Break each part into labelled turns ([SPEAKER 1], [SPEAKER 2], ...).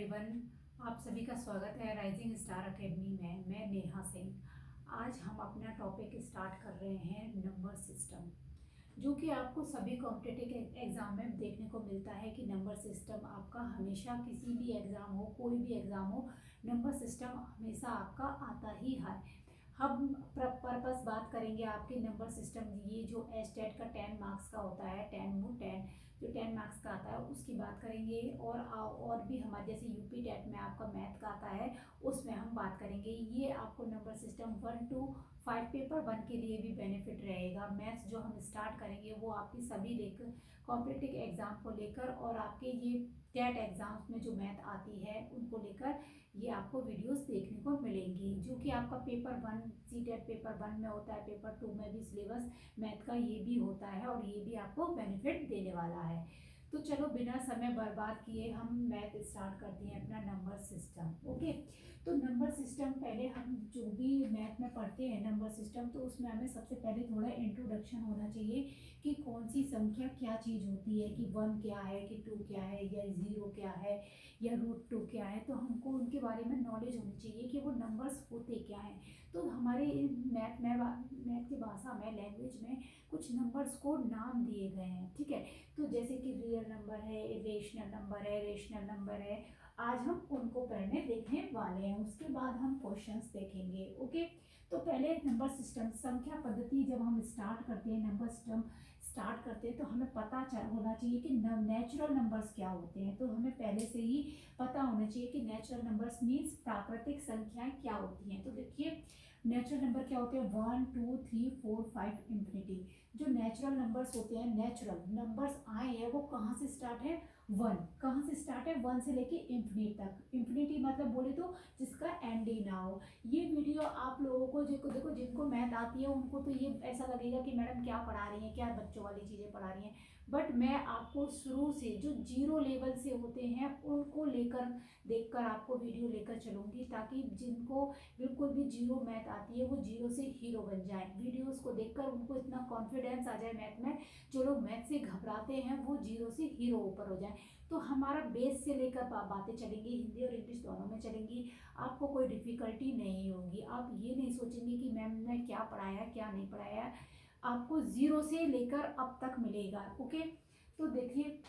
[SPEAKER 1] Everyone, आप सभी का स्वागत है राइजिंग स्टार एकेडमी में। मैं नेहा सिंह। आज हम अपना टॉपिक स्टार्ट कर रहे हैं नंबर सिस्टम, जो कि आपको सभी कॉम्पिटिटिव एग्जाम में देखने को मिलता है कि नंबर सिस्टम आपका हमेशा किसी भी एग्ज़ाम हो, कोई भी एग्ज़ाम हो, नंबर सिस्टम हमेशा आपका आता ही है। हम पर्पस बात करेंगे आपके नंबर सिस्टम, ये जो एस्टेट का 10 मार्क्स का होता है, 10 जो 10 मार्क्स का आता है उसकी बात करेंगे। और भी हमारे जैसे यूपी टेट में आपका मैथ का आता है, उसमें हम बात करेंगे। ये आपको नंबर सिस्टम 1 to 5 पेपर 1 के लिए भी बेनिफिट रहेगा। मैथ्स जो हम स्टार्ट करेंगे वो आपकी सभी लेकर कॉम्पिटिटिव एग्जाम को लेकर और आपके ये टेट एग्जाम्स में जो मैथ आती है उनको लेकर ये आपको वीडियोस देखने को मिलेंगी, जो कि आपका पेपर 1 सी टेट पेपर 1 में होता है, पेपर 2 में भी सिलेबस मैथ का ये भी होता है और ये भी आपको बेनिफिट देने वाला है। तो चलो बिना समय बर्बाद किए हम मैथ स्टार्ट करते हैं अपना नंबर सिस्टम। ओके, तो नंबर सिस्टम पहले हम जो भी मैथ में पढ़ते हैं नंबर सिस्टम, तो उसमें हमें सबसे पहले थोड़ा इंट्रोडक्शन होना चाहिए कि कौन सी संख्या क्या चीज़ होती है, कि 1 क्या है, कि 2 क्या है, या 0 क्या है, या √2 क्या है। तो हमको उनके बारे में नॉलेज होनी चाहिए कि वो नंबर्स होते क्या हैं। तो हमारे मैथ की भाषा में, लैंग्वेज में कुछ नंबर्स को नाम दिए गए हैं, ठीक है। तो जैसे कि रियल नंबर है, इरेशनल नंबर है, रेशनल नंबर है। आज हम उनको पढ़ने देखने वाले हैं, उसके बाद हम क्वेश्चंस देखेंगे। ओके, तो पहले नंबर सिस्टम संख्या पद्धति जब हम स्टार्ट करते हैं, नंबर सिस्टम स्टार्ट करते हैं, तो हमें पता होना चाहिए कि नेचुरल नंबर्स क्या होते हैं। तो हमें पहले से ही पता होना चाहिए कि नेचुरल नंबर्स मीन्स प्राकृतिक संख्याएं क्या होती हैं। तो देखिए नेचुरल नंबर क्या होते हैं, 1 2 3 4 5 इंफिनिटी। जो नेचुरल नंबर्स होते हैं, नेचुरल नंबर्स आए हैं वो कहाँ से स्टार्ट है, 1। कहाँ से स्टार्ट है, 1 से लेके इंफिनिटी तक। इंफिनिटी मतलब बोले तो जिसका एंड ही ना हो। ये वीडियो आप लोगों को देखो जिनको मैथ आती है उनको तो ये ऐसा लगेगा कि मैडम क्या पढ़ा रही हैं, क्या बच्चों वाली चीज़ें पढ़ा रही हैं। बट मैं आपको शुरू से जो जीरो लेवल से होते हैं उनको लेकर देखकर आपको वीडियो लेकर चलूँगी, ताकि जिनको बिल्कुल भी जीरो मैथ आती है वो जीरो से हीरो बन जाए। वीडियोस को देखकर उनको इतना कॉन्फिडेंस आ जाए मैथ में, जो लोग मैथ से घबराते हैं वो जीरो से हीरो ऊपर हो जाए। तो हमारा बेस से लेकर बातें चलेंगी, हिंदी और इंग्लिश दोनों में चलेंगी। आपको कोई डिफिकल्टी नहीं होगी। आप ये नहीं सोचेंगे कि मैम ने क्या पढ़ाया क्या नहीं पढ़ाया, आपको जीरो से लेकर अब तक मिलेगा। ओके, तो देखिए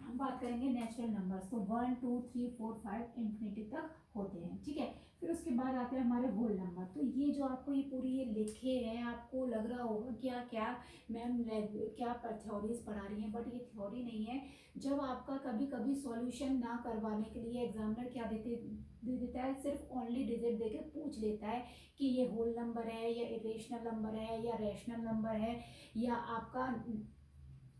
[SPEAKER 1] हम बात करेंगे नेचुरल नंबर्स। तो 1 2 3 4 5 इंफिनिटी तक होते हैं, ठीक है। फिर उसके बाद आते हैं हमारे होल नंबर। तो ये जो आपको ये पूरी ये लिखे हैं, आपको लग रहा होगा क्या क्या मैम क्या थ्योरीज पढ़ा रही हैं, बट ये थ्योरी नहीं है। जब आपका कभी कभी सॉल्यूशन ना करवाने के लिए एग्जामिनर क्या दे देता है, सिर्फ ओनली डिजिट देके पूछ लेता है कि ये होल नंबर है या इरेशनल नंबर है या रैशनल नंबर है या आपका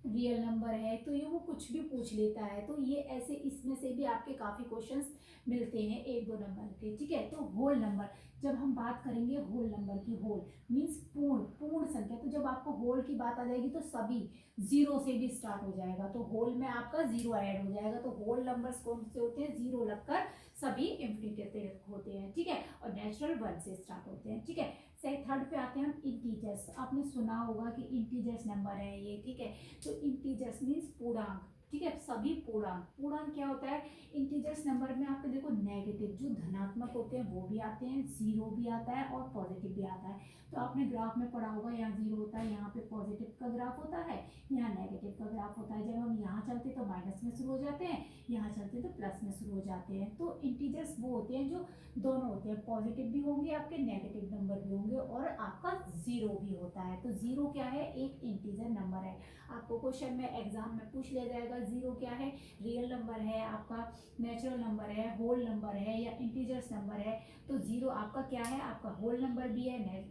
[SPEAKER 1] रियल नंबर है। तो ये वो कुछ भी पूछ लेता है। तो ये ऐसे इसमें से भी आपके काफ़ी क्वेश्चंस मिलते हैं 1 2 नंबर के, ठीक है। तो होल नंबर, जब हम बात करेंगे होल नंबर की, होल मीन्स पूर्ण संख्या। तो जब आपको होल की बात आ जाएगी तो सभी जीरो से भी स्टार्ट हो जाएगा, तो होल में आपका जीरो ऐड हो जाएगा। तो होल नंबर्स कौन से होते हैं, जीरो लगकर सभी इंफिनिटी होते हैं, ठीक है। और नेचुरल 1 से स्टार्ट होते हैं, ठीक है। से थर्ड पे आते हैं हम इंटीजर्स। आपने सुना होगा कि इंटीजर्स नंबर है ये, ठीक है। तो इंटीजर्स मीन्स पूर्णांक, ठीक है। सभी पूर्णांक, पूर्णांक क्या होता है, इंटीजर्स नंबर में आपको देखो नेगेटिव जो धनात्मक होते हैं वो भी आते हैं, जीरो भी आता है और पॉजिटिव भी आता है। तो आपने ग्राफ में पढ़ा होगा, यहाँ जीरो होता है, यहाँ पे पॉजिटिव का ग्राफ होता है, यहाँ नेगेटिव का ग्राफ होता है। जब हम यहाँ चलते तो माइनस में शुरू हो जाते हैं, यहाँ चलते तो प्लस में शुरू हो जाते हैं। तो इंटीजर्स वो होते हैं जो दोनों होते हैं, पॉजिटिव भी होंगे आपके, नेगेटिव नंबर भी होंगे और आपका जीरो भी होता है। तो जीरो क्या है, एक इंटीजर नंबर है। आपको क्वेश्चन में एग्जाम में पूछ लिया जाएगा जीरो क्या है, रियल नंबर है आपका, नेचुरल नंबर है, होल नंबर है या इंटीजर्स नंबर है। तो जीरो आपका क्या है, आपका होल नंबर भी है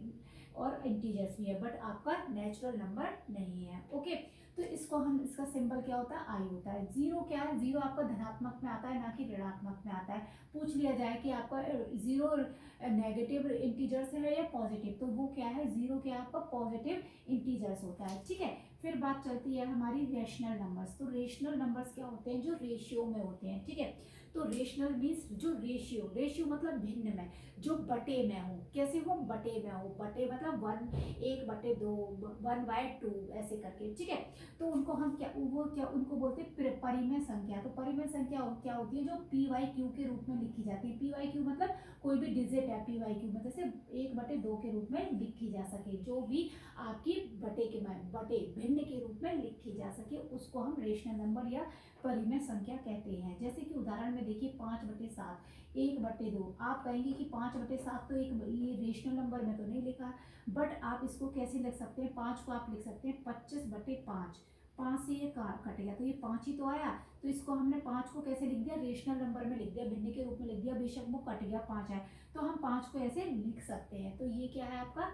[SPEAKER 1] और इंटीजर्स भी है, बट आपका नेचुरल नंबर नहीं है। ओके, तो इसको हम, इसका सिंबल क्या होता है, आई होता है। जीरो क्या है, जीरो आपका धनात्मक में आता है ना कि ऋणात्मक में आता है। पूछ लिया जाए कि आपका जीरो नेगेटिव इंटीजर्स है या पॉजिटिव, तो वो क्या है, जीरो क्या है आपका पॉजिटिव इंटीजर्स होता है, ठीक है। फिर बात चलती है हमारी रेशनल नंबर्स। तो रेशनल नंबर्स क्या होते हैं, जो रेशियो में होते हैं, ठीक है। तो रेशनल मीन्स जो रेशियो, रेशियो मतलब भिन्न में, जो बटे में हो, कैसे हो, बटे में हो, बटे मतलब 1/2, 1/2 ऐसे करके, ठीक है। तो उनको हम क्या, वो क्या उनको बोलते हैं परिमेय संख्या। तो परिमेय संख्या क्या होती है, जो पी वाई क्यू के रूप में लिखी जाती है। पी वाई क्यू मतलब कोई भी डिजिट है पी वाई क्यू में, जैसे 1/2 के रूप में लिखी जा सके, जो भी आपकी बटे भिन्न के रूप में लिखी जा सके, उसको हम रेशनल नंबर या परिमेय संख्या कहते हैं। जैसे कि उदाहरण में देखिए 5/7, 1/2। आप कहेंगे कि 5/7 तो एक ये रेशनल नंबर में तो नहीं लिखा, बट आप इसको कैसे लिख सकते हैं, 5 को आप लिख सकते हैं 25/5। 5 से ये कट गया तो ये 5 ही तो आया, तो इसको हमने 5 को कैसे लिख दिया, रेशनल नंबर में लिख दिया, भिन्न के रूप में लिख दिया, बेशक वो कट गया 5 है, तो हम 5 को ऐसे लिख सकते हैं। तो ये क्या है, आपका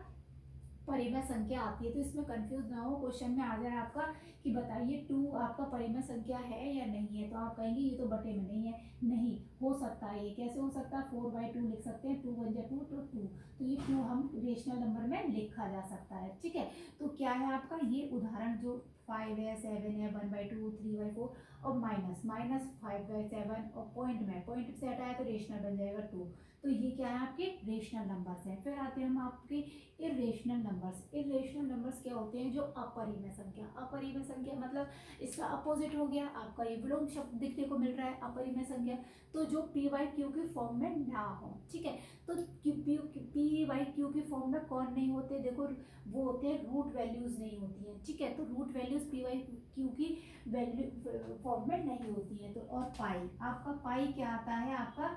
[SPEAKER 1] परिमेय संख्या आती है। तो इसमें कंफ्यूज ना हो, क्वेश्चन में आ जाए आपका कि बताइए 2 आपका परिमेय संख्या है या नहीं है, तो आप कहेंगे ये तो बटे में नहीं है। नहीं हो सकता है, ये कैसे हो सकता है, 4/2 लिख सकते हैं, 2 1 2 तो 2, तो ये 2 हम रेशनल नंबर में लिखा जा सकता है, ठीक है। तो क्या है आपका ये उदाहरण, जो 5 है, 7 है, 1/2, 3/4 और -5/7 और पॉइंट से हटाया तो रेशनल बन जाएगा 2। तो ये क्या है, आपके रेशनल नंबर्स हैं। फिर आते हैं हम आपके इरेशनल नंबर्स। इरेशनल नंबर्स क्या होते हैं, जो अपरिमेय संख्या। अपरिमेय संख्या मतलब इसका अपोजिट हो गया, आपका ये विलोम शब्द देखने को मिल रहा है, अपरिमेय संख्या। तो जो पी वाई क्यू की फॉर्म में ना हो, ठीक है। तो पी वाई क्यू की फॉर्म में कौन नहीं होते, देखो वो होते हैं रूट वैल्यूज नहीं होती हैं, ठीक है। तो root values P Y Q की वैल्यू फॉर्म में नहीं होती है। तो और पाई, आपका पाई क्या आता है, आपका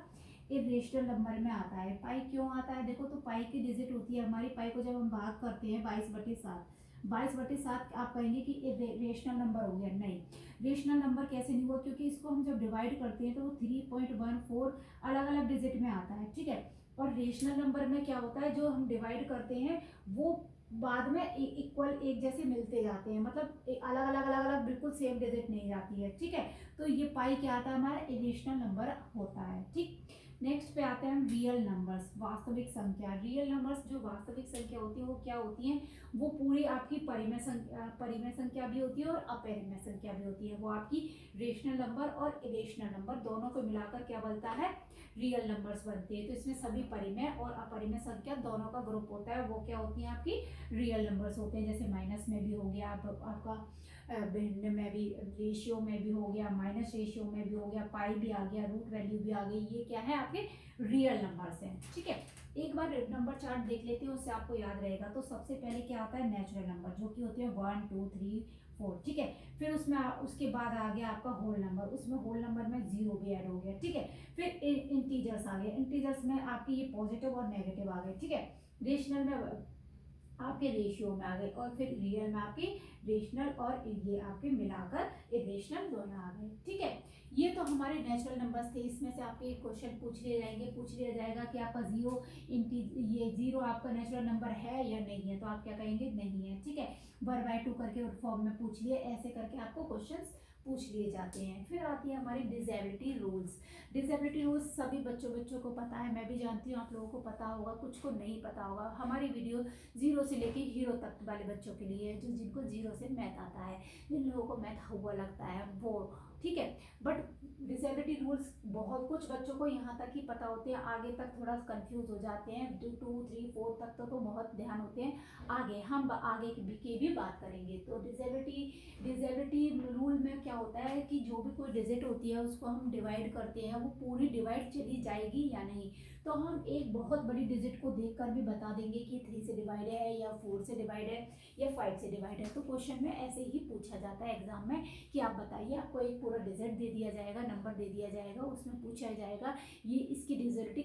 [SPEAKER 1] इरेशनल नंबर में आता है। पाई क्यों आता है, देखो तो पाई की डिजिट होती है हमारी, पाई को जब हम भाग करते हैं 22/7, 22/7 आप कहेंगे कि रेशनल नंबर हो गया, नहीं। रेशनल नंबर कैसे नहीं हुआ, क्योंकि इसको हम जब डिवाइड करते हैं तो वो 3.14 अलग अलग डिजिट में आता है, ठीक है। और रेशनल नंबर में क्या होता है, जो हम डिवाइड करते हैं वो बाद में इक्वल एक जैसे मिलते जाते हैं, मतलब अलग अलग अलग अलग बिल्कुल सेम डिजिट नहीं जाती है, ठीक है। तो ये पाई क्या आता है, हमारा इरेशनल नंबर होता है, ठीक। नेक्स्ट पे आते हैं हम रियल नंबर्स, वास्तविक संख्या। रियल नंबर्स जो वास्तविक संख्या होती है वो क्या होती हैं, वो पूरी आपकी परिमेय संख्या भी होती है और अपरिमेय संख्या भी होती है। वो आपकी रेशनल नंबर और इरेशनल नंबर दोनों को मिलाकर क्या बनता है, रियल नंबर्स बनते हैं। तो इसमें सभी परिमेय और अपरिमेय संख्या दोनों का ग्रुप होता है, वो क्या होती है, आपकी रियल नंबर्स होते हैं। जैसे माइनस में भी हो गया, आपका भिन्न में भी, रेशियो में भी हो गया, माइनस रेशियो में भी हो गया, पाई भी आ गया, रूट वैल्यू भी आ गई, ये क्या है, आपके रियल नंबर्स हैं, ठीक है। एक बार नंबर चार्ट देख लेते हैं, उससे आपको याद रहेगा। तो सबसे पहले क्या आता है, नेचुरल नंबर, जो कि होते हैं 1 2 3 4, ठीक है। फिर उसमें उसके बाद आ गया आपका होल नंबर, उसमें होल नंबर में 0 भी ऐड हो गया, ठीक है। फिर इंटीजर्स आ गए, इंटीजर्स में आपकी ये पॉजिटिव और नेगेटिव आ गए, ठीक है। रेशनल में आपके रेशियो में आ गए, और फिर रियल में आपकी रेशनल और ये आपके मिलाकर इरेशनल दोनों आ गए, ठीक है। ये तो हमारे नेचुरल नंबर्स थे। इसमें से आपके क्वेश्चन पूछ लिया जाएगा कि आपका ये जीरो आपका नेचुरल नंबर है या नहीं है, तो आप क्या कहेंगे, नहीं है, ठीक है। 1/2 करके फॉर्म में पूछ लिए, ऐसे करके आपको क्वेश्चंस पूछ लिए जाते हैं। फिर आती है हमारी डिसेबिलिटी रूल्स। डिसेबिलिटी रूल्स सभी बच्चों को पता है, मैं भी जानती हूँ, आप लोगों को पता होगा, कुछ को नहीं पता होगा। हमारी वीडियो 0 से लेके हीरो तक वाले बच्चों के लिए है, जिनको 0 से मैथ आता है, जिन लोगों को मैथ हुआ लगता है वो, ठीक है। बट डिसेबिलिटी रूल्स बहुत कुछ बच्चों को यहाँ तक ही पता होते हैं, आगे तक थोड़ा कंफ्यूज हो जाते हैं। 2 3 4 तक तो बहुत ध्यान होते हैं, आगे हम आगे की भी बात करेंगे। तो डिसेबिलिटी रूल में क्या होता है कि जो भी कोई डिजिट होती है उसको हम डिवाइड करते हैं, वो पूरी डिवाइड चली जाएगी या नहीं। तो हम एक बहुत बड़ी डिजिट को देखकर भी बता देंगे कि 3 से डिवाइड है या 4 से डिवाइड है या 5 से डिवाइड है। तो क्वेश्चन में ऐसे ही पूछा जाता है एग्जाम में कि आप बताइए, आपको एक पूरा डिजिट दे दिया जाएगा, नंबर दे दिया जाएगा, उसमें पूछा जाएगा ये इसकी डिजिटिविटी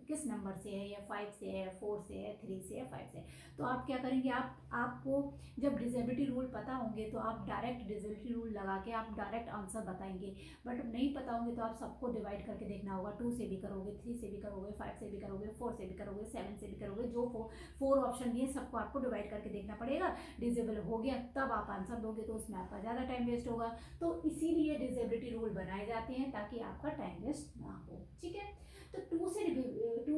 [SPEAKER 1] किस नंबर से है, या 5 से है, 4 से है, 3 से है, 5 से। तो आप क्या करेंगे, आपको जब डिसेबिलिटी रूल पता होंगे तो आप डायरेक्ट डिसेबिलिटी रूल लगा के आप डायरेक्ट आंसर बताएंगे। बट नहीं पता होंगे तो आप सबको डिवाइड करके देखना होगा, 2 से भी करोगे, 3 से भी करोगे, 5 से भी करोगे, 4 से भी करोगे, 7 से भी करोगे, जो 4 ऑप्शन दिए सबको आपको डिवाइड करके देखना पड़ेगा। डिसेबल हो गया तब आप आंसर दोगे, तो उसमें आपका ज़्यादा टाइम वेस्ट होगा। तो इसीलिए डिसेबिलिटी रूल बनाए जाते हैं ताकि आपका टाइम वेस्ट ना हो, ठीक है। तो 2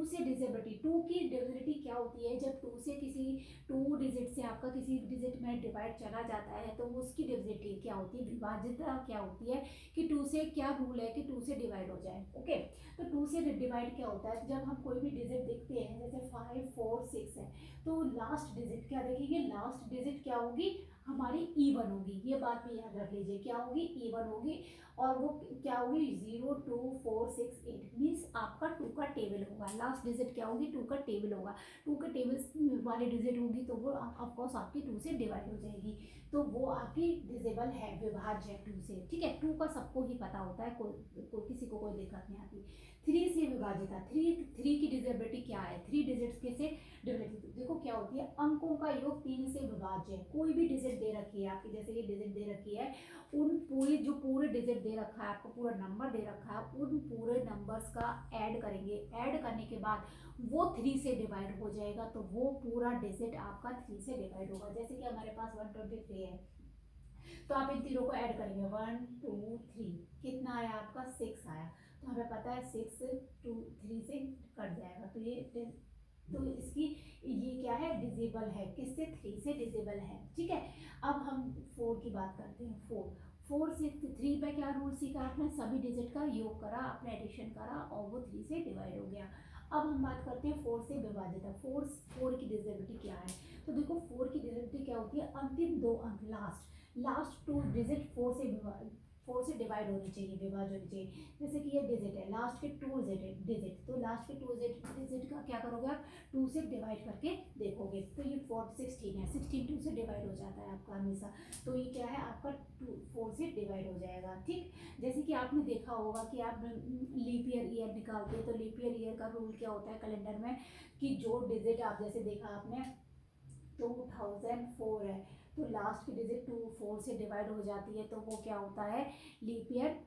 [SPEAKER 1] से डिविजिबिलिटी, टू की डिविजिबिलिटी क्या होती है, जब टू से किसी टू डिजिट से आपका किसी डिजिट में डिवाइड चला जाता है तो उसकी डिविजिबिलिटी क्या होती है, विभाज्यता क्या होती है कि टू से क्या रूल है कि टू से डिवाइड हो जाए। ओके, तो टू से डिवाइड क्या होता है, जब हम कोई भी डिजिट देखते हैं जैसे 5 4 6 है तो लास्ट डिजिट क्या देखेंगे, लास्ट डिजिट क्या होगी हमारी इवन होगी, ये बात भी याद रख लीजिए, क्या होगी इवन होगी, और वो क्या होगी 0 2 4 6 8 मीन्स आपका टू का टेबल होगा, लास्ट डिजिट क्या होगी टू का टेबल होगा, टू के टेबल वाली डिजिट होगी तो वो ऑफकोर्स आपकी टू से डिवाइड हो जाएगी, तो वो आपकी डिजिबल है, विभाज्य है टू से। ठीक है, टू का सबको ही पता होता है, कोई किसी को कोई दिक्कत नहीं आती। थ्री से विभाजित है, थ्री की डिजिबिलिटी क्या है, थ्री डिजिट्स के से डिजिबिलिटी देखो क्या होती है, अंकों का योग तीन से विभाज्य है, कोई भी डिजिट दे रखी है आपकी, जैसे ये डिजिट दे रखी है, उन पूरे डिजिट दे रखा है आपको, पूरा नंबर दे रखा है, उन पूरे नंबर्स का ऐड करेंगे, ऐड करने के बाद वो थ्री से डिवाइड हो जाएगा, तो वो पूरा डिजिट आपका थ्री से डिवाइड होगा। जैसे कि हमारे पास 123 है तो आप इन तीनों को ऐड करेंगे 1 2 3, कितना आया आपका 6 आया, तो हमें पता है 6 2 3 से कट जाएगा, तो इसकी ये क्या है डिजिबल है, किससे थ्री से डिजिबल है। ठीक है, अब हम 4 की बात करते हैं। 4 से 3 पे क्या रूल सीखा आपने, सभी डिजिट का योग करा, आपने एडिशन करा और वो 3 से डिवाइड हो गया। अब हम बात करते हैं 4 से विभाजित है, 4 की डिजिबिलिटी क्या है, तो देखो 4 की डिजिबिलिटी क्या होती है, अंतिम दो अंक लास्ट टू डिजिट 4 से डिवाइड होनी चाहिए, विभाज्य होनी चाहिए। जैसे कि ये डिजिट है, लास्ट के टू डिजिट तो लास्ट के टू डिजिट का क्या करोगे आप, टू से डिवाइड करके देखोगे, तो ये 16 है, 16 टू से डिवाइड हो जाता है आपका हमेशा, तो ये क्या है आपका 4 से डिवाइड हो जाएगा। ठीक, जैसे कि आपने देखा होगा कि आप लीप ईयर निकालते हैं तो लीप ईयर का रूल क्या होता है कैलेंडर में, कि जो डिजिट आप जैसे देखा आपने 2004 है तो लास्ट की डिजिट 4 से डिवाइड हो जाती है, तो वो क्या होता है लीप ईयर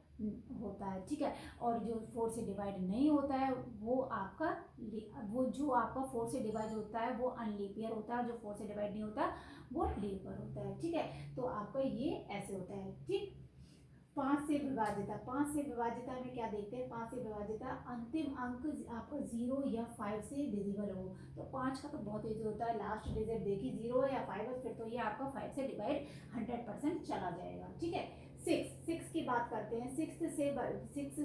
[SPEAKER 1] होता है। ठीक है, और जो 4 से डिवाइड नहीं होता है वो आपका जो आपका 4 से डिवाइड होता है वो अनलीप ईयर होता है, जो 4 से डिवाइड नहीं होता वो लीप ईयर होता है। ठीक है, तो आपका ये ऐसे होता है। ठीक, 5 से विभाजिता, 5 से विभाजिता में क्या देखते हैं, 5 से विभाजिता अंतिम अंक आपका 0 या 5 से डिजिबल हो, तो 5 का तो बहुत ईजी होता है, लास्ट डिजिट देखी 0 या 5 है फिर तो ये आपका 5 से डिवाइड 100% चला जाएगा। ठीक है, 6 की बात करते हैं, 6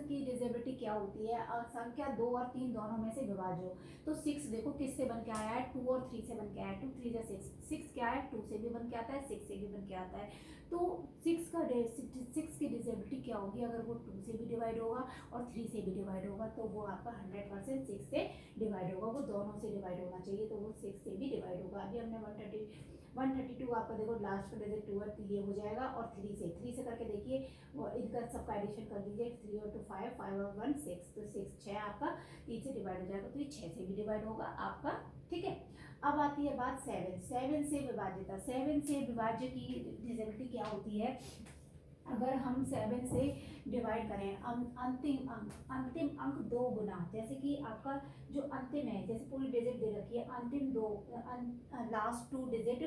[SPEAKER 1] की डिजिबिलिटी क्या होती है, संख्या 2 और 3 दोनों में से विभाज्य हो, तो 6 देखो किससे बन के आया है, 2 और 3 से बन के आया है, 2 3 जा 6 क्या है 2 से भी बन के आता है 6 से भी बन के आता है, तो 6 की डिजिबिलिटी क्या होगी, अगर वो 2 से भी डिवाइड होगा और 3 से भी डिवाइड होगा तो वो आपका 100% 6 से डिवाइड होगा, वो दोनों से डिवाइड होना चाहिए, तो वो 6 से भी डिवाइड होगा। अभी हमने 132 आपका देखो लास्ट का डिजिट 2 और ये हो जाएगा, और 3 से करके देखिए वो इनका सबका एडिशन कर दीजिए, 3 और 2 5 5 और 1 6, तो 6 आपका 3 से डिवाइड हो जाएगा, तो ये 6 से भी डिवाइड होगा आपका। ठीक है, अब आती है बात 7 से विभाजित, 7 से विभाज्य की डिजिबिलिटी क्या होती है, अगर हम 7 से डिवाइड करें अंतिम अंक 2 गुना, जैसे कि आपका जो अंतिम है, जैसे पूरी डिजिट दे रखी है, अंतिम लास्ट 2 डिजिट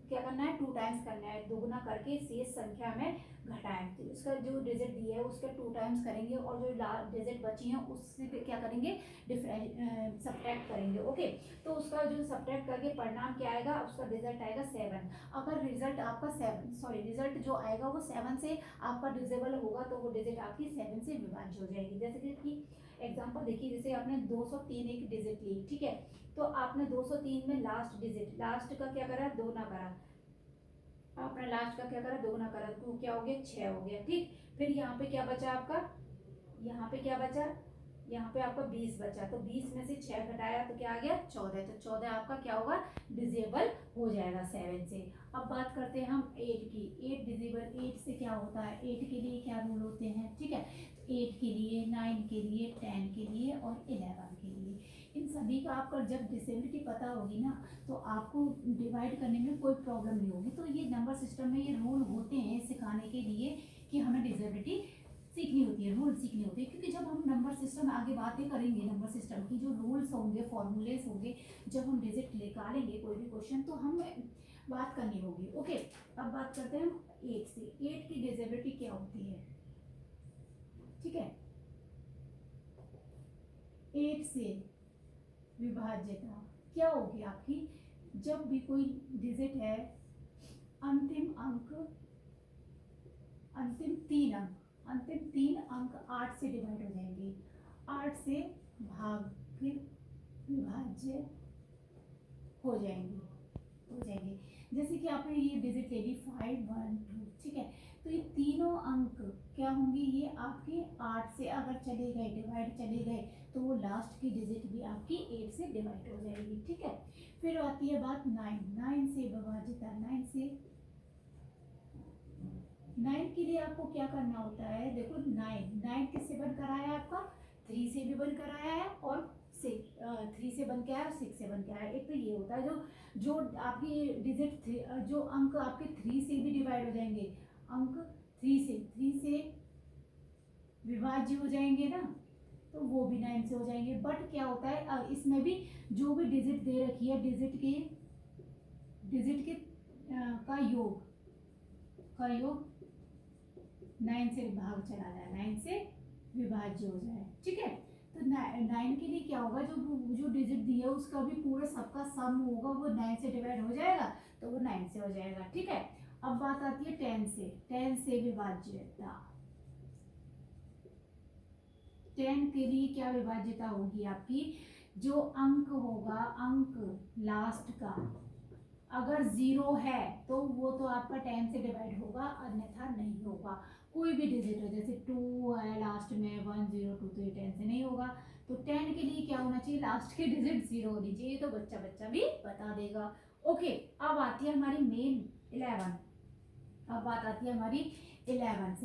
[SPEAKER 1] क्या करना है 2 टाइम्स करना है, दोगुना करके शेष संख्या में घटाएं, तो इसका जो डिजिट दिया है उसका 2 टाइम्स करेंगे और जो डिजिट बची हैं उससे क्या करेंगे सब्ट्रैक्ट करेंगे। ओके, तो उसका जो सब्ट्रैक्ट करके परिणाम क्या आएगा, उसका रिजल्ट आएगा 7। अगर रिजल्ट आपका रिजल्ट जो आएगा वो 7 से आपका डिजिबल होगा तो वो डिजिट आपकी 7 से विभाज्य हो जाएगी। जैसे कि एग्जांपल देखिए, जैसे आपने 203 एक डिजिट ली, ठीक है, तो आपने 203 में लास्ट का क्या करा, 2 ना करा, आपने लास्ट का क्या करा, 2 ना करा, तो क्या हो गया 6 हो गया। ठीक, फिर यहाँ पे क्या बचा आपका, यहाँ पे क्या बचा, यहाँ पे आपका 20 बचा, तो 20 में से 6 घटाया तो क्या आ गया 14, तो 14 आपका क्या होगा डिजेबल हो जाएगा 7 से। अब बात करते हैं हम 8 की, 8 डिजेबल 8 से क्या होता है, 8 के लिए क्या रूल होते हैं। ठीक है, 8 के लिए 9 के लिए 10 के लिए और 11 के लिए, इन सभी का आपका जब डिसेबिलिटी पता होगी ना तो आपको डिवाइड करने में कोई प्रॉब्लम नहीं होगी। तो ये नंबर सिस्टम में ये रूल होते हैं सिखाने के लिए कि हमें डिसेबिलिटी सीखनी होती है, रूल सीखनी होती है, क्योंकि जब हम नंबर सिस्टम आगे बातें करेंगे, नंबर सिस्टम की जो रूल्स होंगे फॉर्मूलेस होंगे, जब हम डिजिट निकालेंगे कोई भी क्वेश्चन तो हम बात करनी होगी। ओके, अब बात करते हैं हम 8 से, 8 की डिसेबिलिटी क्या होती है। ठीक है, 8 से विभाज्यता क्या होगी आपकी, जब भी कोई डिजिट है, अंतिम अंक, अंतिम तीन अंक 8 से डिवाइड हो जाएंगे, 8 से भाग फिर विभाज्य हो जाएंगे। जैसे कि आपने ये डिजिट ले ली 5 1 2, ठीक है, तो ये तीनों अंक क्या होंगे, ये आपके 8 से अगर चले गए, डिवाइड चले गए, तो वो लास्ट की डिजिट भी आपकी 8 से डिवाइड हो जाएगी, ठीक है। फिर आती है बात 9 से विभाजित, 9 के लिए आपको क्या करना होता है, देखो 9 किससे बन कर आया आपका, 3 से भी बन कर आया है और 3 से बन के आया और 6 से बन के आया। एक तो ये होता है जो आपकी डिजिट जो अंक आपके 3 से भी डिवाइड हो जाएंगे, अंक 3 से विभाज्य हो जाएंगे ना, तो वो भी 9 से हो जाएंगे। बट क्या होता है इसमें भी जो भी डिजिट दे रखी है, डिजिट के का योग 9 से भाग चला जाए, 9 से विभाज्य हो जाए, ठीक है। तो 9 के लिए क्या होगा, जो डिजिट दी है उसका भी पूरा सबका सम होगा, वो 9 से डिवाइड हो जाएगा, तो वो 9 से हो जाएगा, ठीक है। अब बात आती है 10 से विभाज्यता। 10 के लिए क्या विभाज्यता होगी आपकी, जो अंक होगा, अंक लास्ट का अगर 0 है तो वो तो आपका 10 से डिवाइड होगा, अन्यथा नहीं होगा। कोई भी डिजिट हो, जैसे 2 है लास्ट में 1 0 2, तो ये 10 से नहीं होगा। तो 10 के लिए क्या होना चाहिए, लास्ट के डिजिट 0 होनी चाहिए, तो बच्चा भी बता देगा। ओके, अब आती है हमारी मेन 11। अब बात आती है हमारी 11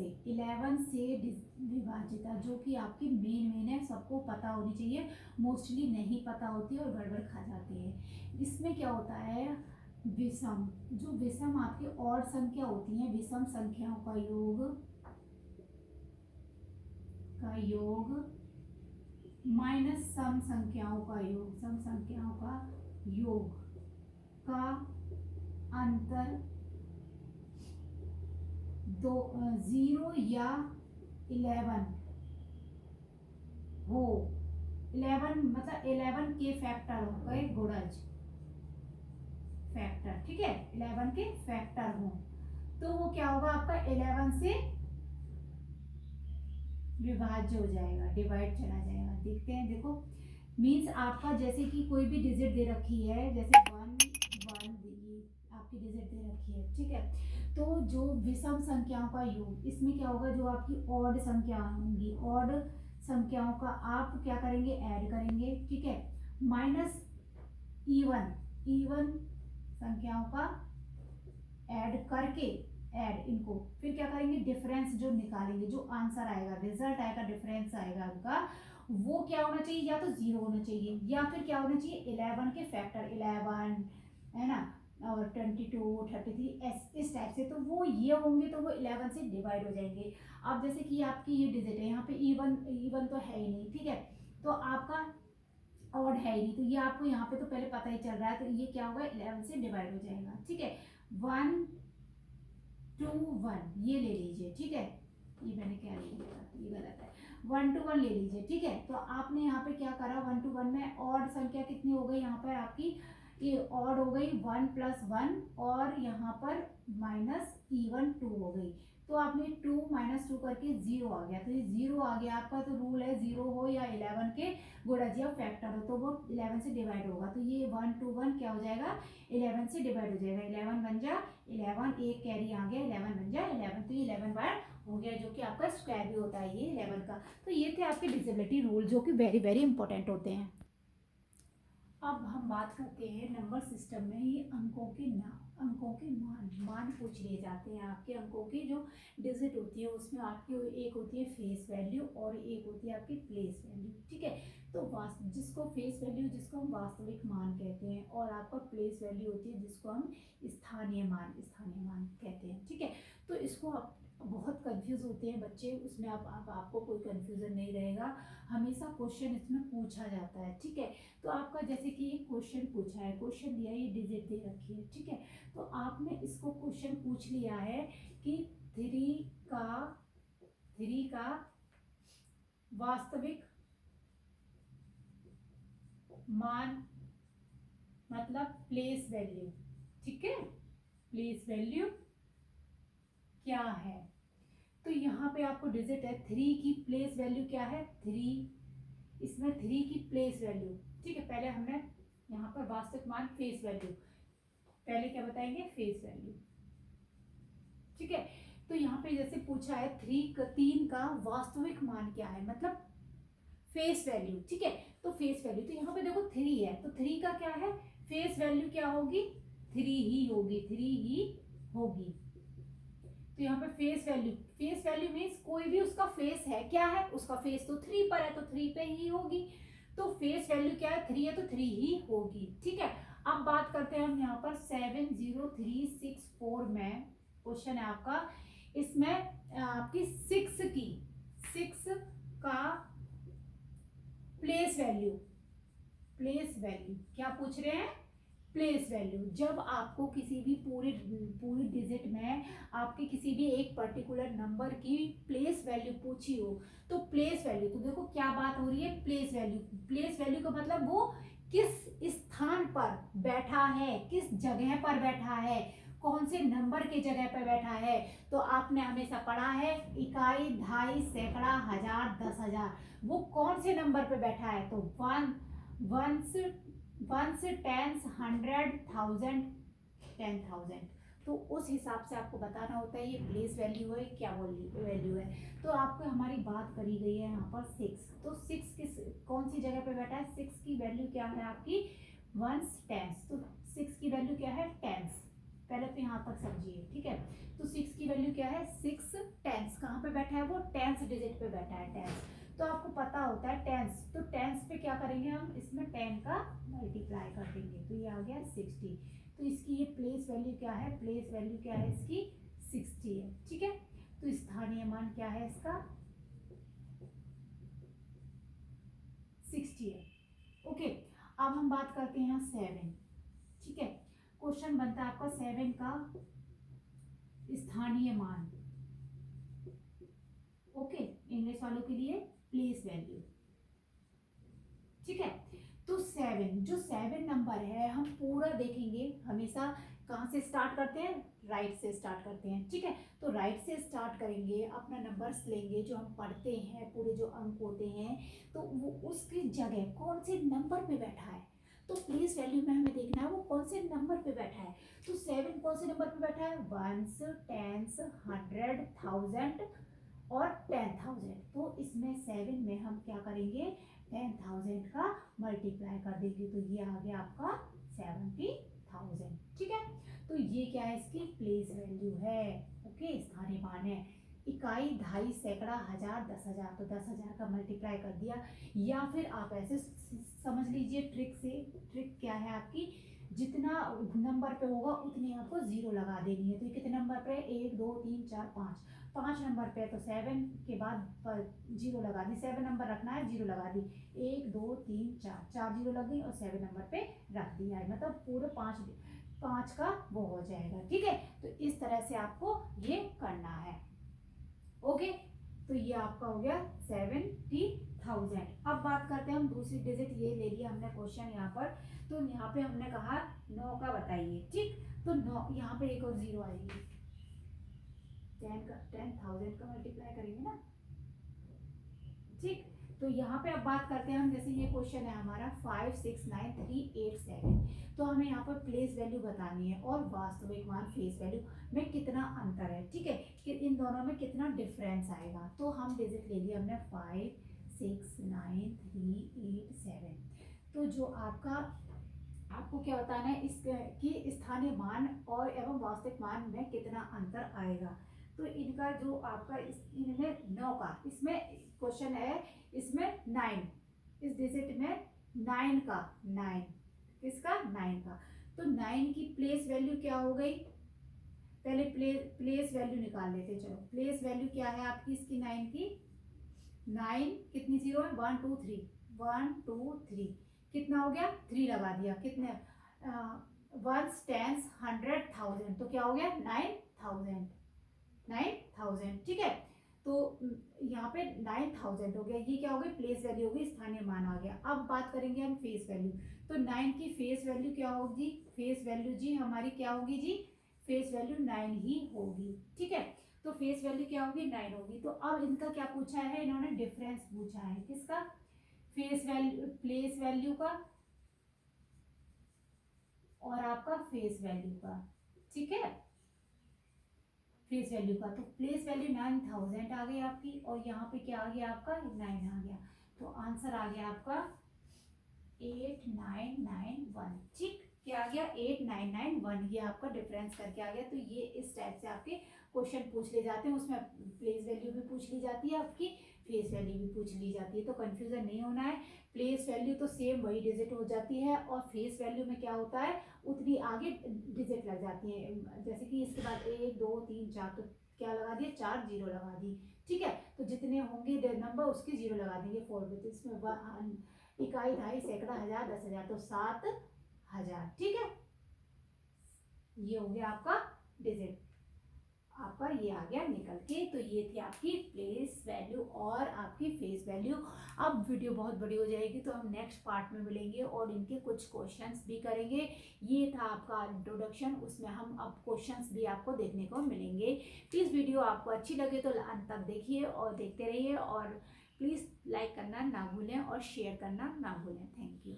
[SPEAKER 1] से विभाज्यता, जो कि आपकी मेन है, सबको पता होनी चाहिए, मोस्टली नहीं पता होती है और गड़बड़ खा जाती है। इसमें क्या होता है, विषम, जो विषम आपकी और संख्या होती है, विषम संख्याओं का योग माइनस सम संख्याओं का योग का अंतर 0 या 11 हो, 11 मतलब 11 के फैक्टर हो गए, गुणज फैक्टर, ठीक है, 11 के फैक्टर हो, तो वो क्या होगा आपका 11 से विभाज्य हो जाएगा, डिवाइड चला जाएगा। देखते हैं, देखो मीन्स आपका जैसे कि कोई भी डिजिट दे रखी है, जैसे 1 1 आपकी डिजिट दे रखी है, ठीक है, तो जो विषम संख्याओं का योग, इसमें क्या होगा, जो आपकी ऑड संख्या होंगी, ऑड संख्याओं का आप क्या करेंगे, ऐड करेंगे, ठीक है, माइनस इवन संख्याओं का ऐड करके, इनको फिर क्या करेंगे, डिफरेंस जो निकालेंगे, जो आंसर आएगा, रिजल्ट आएगा, डिफरेंस आएगा आपका, वो क्या होना चाहिए, या तो 0 होना चाहिए, या फिर क्या होना चाहिए, 11 के फैक्टर, 11 है ना, और 22 33 इस टाइप से, तो वो ये होंगे, तो वो 11 से डिवाइड हो जाएंगे। अब जैसे कि आपकी ये डिजिट है, यहाँ पे इवन तो है ही नहीं, ठीक है, तो आपका ऑड है ही नहीं, तो ये आपको यहाँ पे तो पहले पता ही चल रहा है, तो ये क्या होगा, 11 से डिवाइड हो जाएगा, ठीक है। 1 2 1 ये ले लीजिए, ठीक है, ये मैंने क्या लिया, ये गलत है, 1 2 1 ले लीजिए, ठीक है। तो आपने यहाँ पे क्या करा, 1 2 1 में ऑड संख्या कितनी हो गई, यहाँ पर आपकी ये ऑड हो गई 1 + 1, और यहाँ पर माइनस इवन 2 हो गई, तो आपने 2 - 2 करके 0 आ गया, तो ये 0 आ गया आपका, तो रूल है 0 हो या 11 के गुणज या फैक्टर हो, तो वो 11 से डिवाइड होगा, तो ये 1 2 1 क्या हो जाएगा, 11 से डिवाइड हो जाएगा, 11 बन जा 11, एक कैरी आ गया, 11 बन जा 11, तो ये 11 बार हो गया, जो कि आपका स्क्वायर भी होता है ये 11 का। तो ये थे आपके डिजिबिलिटी रूल, जो कि वेरी वेरी इंपॉर्टेंट होते हैं। अब हम बात करते हैं नंबर सिस्टम में ही अंकों के मान पूछ लिए जाते हैं। आपके अंकों की जो डिजिट होती है, उसमें आपकी एक होती है फेस वैल्यू और एक होती है आपकी प्लेस वैल्यू, ठीक है। तो जिसको फेस वैल्यू, जिसको हम वास्तविक मान कहते हैं, और आपका प्लेस वैल्यू होती है जिसको हम स्थानीय मान कहते हैं, ठीक है। तो इसको आप बहुत कंफ्यूज होते हैं बच्चे, उसमें आपको कोई कंफ्यूजन नहीं रहेगा, हमेशा क्वेश्चन इसमें पूछा जाता है, ठीक है। तो आपका जैसे कि एक क्वेश्चन पूछा है, क्वेश्चन दिया है, ये डिजिट दे रखी है, ठीक है, तो आपने इसको क्वेश्चन पूछ लिया है कि 3 का वास्तविक मान मतलब प्लेस वैल्यू, ठीक है, प्लेस वैल्यू क्या है। तो यहाँ पे आपको डिजिट है, 3 की प्लेस वैल्यू क्या है, 3, इसमें 3 की प्लेस वैल्यू, ठीक है। पहले हमने यहाँ पर वास्तविक मान फेस वैल्यू, पहले क्या बताएंगे, फेस वैल्यू, ठीक है। तो यहाँ पे जैसे पूछा है 3 का वास्तविक मान क्या है, मतलब फेस वैल्यू, ठीक है। तो फेस वैल्यू, तो यहाँ पे देखो 3 है, तो 3 का क्या है, फेस वैल्यू क्या होगी, 3 ही होगी, 3 ही होगी। तो यहाँ पे फेस वैल्यू मीन्स कोई भी उसका फेस है, क्या है, उसका फेस तो 3 पर है, तो 3 पे ही होगी। तो फेस वैल्यू क्या है, 3 है, तो 3 ही होगी, ठीक है। अब बात करते हैं हम यहाँ पर 70364 में क्वेश्चन है आपका, इसमें आपकी 6 का प्लेस वैल्यू क्या पूछ रहे हैं, प्लेस वैल्यू। जब आपको किसी भी पूरी डिजिट में आपके किसी भी एक पर्टिकुलर नंबर की प्लेस वैल्यू पूछी हो, तो प्लेस वैल्यू, तो देखो क्या बात हो रही है, प्लेस वैल्यू का मतलब वो किस स्थान पर बैठा है, किस जगह पर बैठा है, कौन से नंबर के जगह पर बैठा है। तो आपने हमेशा पढ़ा है इकाई, दहाई, सैकड़ा, हजार, 10,000, वो कौन से नंबर पे बैठा है, तो वंस, टेंस, 100, 1000, 10,000। तो उस हिसाब से आपको बताना होता है ये प्लेस वैल्यू है, क्या वैल्यू है। तो आपको हमारी बात करी गई है यहाँ पर 6, तो 6 किस कौन सी जगह पे बैठा है, 6 की वैल्यू क्या है आपकी, वंस, टेंस, तो 6 की वैल्यू क्या है, टेंस, पहले तो यहाँ तक समझिए, ठीक है। तो 6 की वैल्यू क्या है, 6 टेंस, कहाँ पे बैठा है वो, टेंस डिजिट पे बैठा है, टेंस। तो आपको पता होता है टेंस, तो टेंस पे क्या करेंगे हम, इसमें 10 का मल्टीप्लाई कर देंगे, तो ये आ गया 60। तो इसकी ये प्लेस वैल्यू क्या है, प्लेस वैल्यू क्या है इसकी, 60 है, ठीक है। तो स्थानीय मान क्या है इसका, 60 है, ओके। अब हम बात करते हैं 7, ठीक है। क्वेश्चन बनता है आपका 7 का स्थानीय मान, ओके, इंग्लिश वालों के लिए प्लेस वैल्यू, ठीक है। तो 7, जो 7 नंबर है, हम पूरा देखेंगे हमेशा, कहाँ से स्टार्ट करते हैं, राइट से स्टार्ट करते हैं, ठीक है। तो राइट से स्टार्ट करेंगे, अपना नंबर्स लेंगे जो हम पढ़ते हैं, पूरे जो अंक होते हैं, तो वो उसकी जगह कौन से नंबर पे बैठा है, तो प्लेस वैल्यू में हमें देखना है वो कौन से नंबर पे बैठा है। तो 7 कौन से नंबर पे बैठा है, वंस, टेंस, 100, 1000 और 10,000। तो इसमें 7 में हम क्या करेंगे, 10,000 का मल्टीप्लाई कर देंगे, तो ये आ गया आपका 70,000, ठीक है। तो ये क्या है, इसकी प्लेस वैल्यू है, ओके, स्थानीय मान है। इकाई, दहाई, सैकड़ा, हजार, 10,000, तो 10,000 का मल्टीप्लाई कर दिया। या फिर आप ऐसे समझ लीजिए ट्रिक से, ट्रिक क्या है आपकी, जितना नंबर पे होगा उतनी आपको जीरो लगा देनी है। तो ये कितने नंबर पे, 1 2 3 4 5 नंबर पे, तो 7 के बाद जीरो लगा दी, 7 नंबर रखना है, जीरो लगा दी, 1 2 3 4 जीरो लग गई और 7 नंबर पे रख दिया है, मतलब पूरे 5 का वो हो जाएगा, ठीक है। तो इस तरह से आपको ये करना है, ओके। तो ये आपका हो गया 70,000। अब बात करते हैं हम दूसरी डिजिट, ये ले लिया हमने क्वेश्चन यहाँ पर। तो यहाँ पे हमने कहा 9 का बताइए, ठीक। तो 9, यहाँ पे एक और जीरो आएगी, 10,000 का मल्टीप्लाई करेंगे ना, ठीक। तो यहाँ पे अब बात करते हैं हम, जैसे ये क्वेश्चन है हमारा 5 6 9 3 8 7, तो हमें यहाँ पर प्लेस वैल्यू बतानी है और वास्तविक मान फेस वैल्यू में कितना अंतर है, ठीक है, कि इन दोनों में कितना डिफरेंस आएगा। तो हम डिजिट ले लिए हमने 5 6 9 3 8 7। तो जो आपको क्या बताना है इस कि स्थानीय मान और एवं वास्तविक मान में कितना अंतर आएगा। तो इनका जो आपका इनमें 9 का, इसमें क्वेश्चन है, इसमें 9, इस डिजिट में 9 का, 9 किसका, 9 का। तो 9 की प्लेस वैल्यू क्या हो गई, पहले प्लेस वैल्यू निकाल लेते, चलो प्लेस वैल्यू क्या है आपकी इसकी 9 की, 9 कितनी जीरो है, 1 2 3, 1 2 3, कितना हो गया, 3 लगा दिया, कितने, वंस, टेंस, 100, 1000, तो क्या हो गया 9,000, 9,000, ठीक है। तो यहाँ पे 9000 हो गया, ये क्या हो गई प्लेस वैल्यू हो गई, स्थानीय मान आ गया। अब बात करेंगे हम फेस वैल्यू, तो 9 की फेस वैल्यू क्या होगी, फेस वैल्यू जी हमारी क्या होगी जी, फेस वैल्यू 9 ही होगी, ठीक है। तो फेस वैल्यू क्या होगी 9 होगी। तो अब इनका क्या पूछा है, इन्होंने डिफरेंस पूछा है, किसका, फेस वैल्यू प्लेस वैल्यू का और आपका फेस वैल्यू का, ठीक है, फेस वैल्यू का। तो प्लेस वैल्यू 9000 आ गई आपकी, और यहाँ पे क्या आ गया आपका 9 आ गया। तो आंसर आ गया आपका 8991, ठीक, क्या आ गया 8991, ये आपका डिफरेंस करके आ गया। तो ये इस टाइप से आपके क्वेश्चन पूछ ले जाते हैं, उसमें प्लेस वैल्यू भी पूछ ली जाती है आपकी, फेस वैल्यू भी पूछ ली जाती है, तो कंफ्यूजन नहीं होना है। प्लेस वैल्यू तो सेम वही डिजिट हो जाती है, और फेस वैल्यू में क्या होता है उतनी आगे डिजिट लग जाती है, जैसे कि इसके बाद 1 2 3 4, तो क्या लगा दिए 4 जीरो लगा दी, ठीक है। तो जितने होंगे नंबर उसके जीरो लगा देंगे 4 में, तो इसमें इकाई, दहाई, सैकड़ा, हजार, 10,000, तो 7000, ठीक है। ये हो गया आपका डिजिट, आपका ये आ गया निकल के। तो ये थी आपकी प्लेस वैल्यू और आपकी फेस वैल्यू। अब वीडियो बहुत बड़ी हो जाएगी, तो हम नेक्स्ट पार्ट में मिलेंगे और इनके कुछ क्वेश्चंस भी करेंगे। ये था आपका इंट्रोडक्शन, उसमें हम अब क्वेश्चंस भी आपको देखने को मिलेंगे। प्लीज़ वीडियो आपको अच्छी लगे तो अंत तक देखिए और देखते रहिए, और प्लीज़ लाइक करना ना भूलें और शेयर करना ना भूलें। Thank you.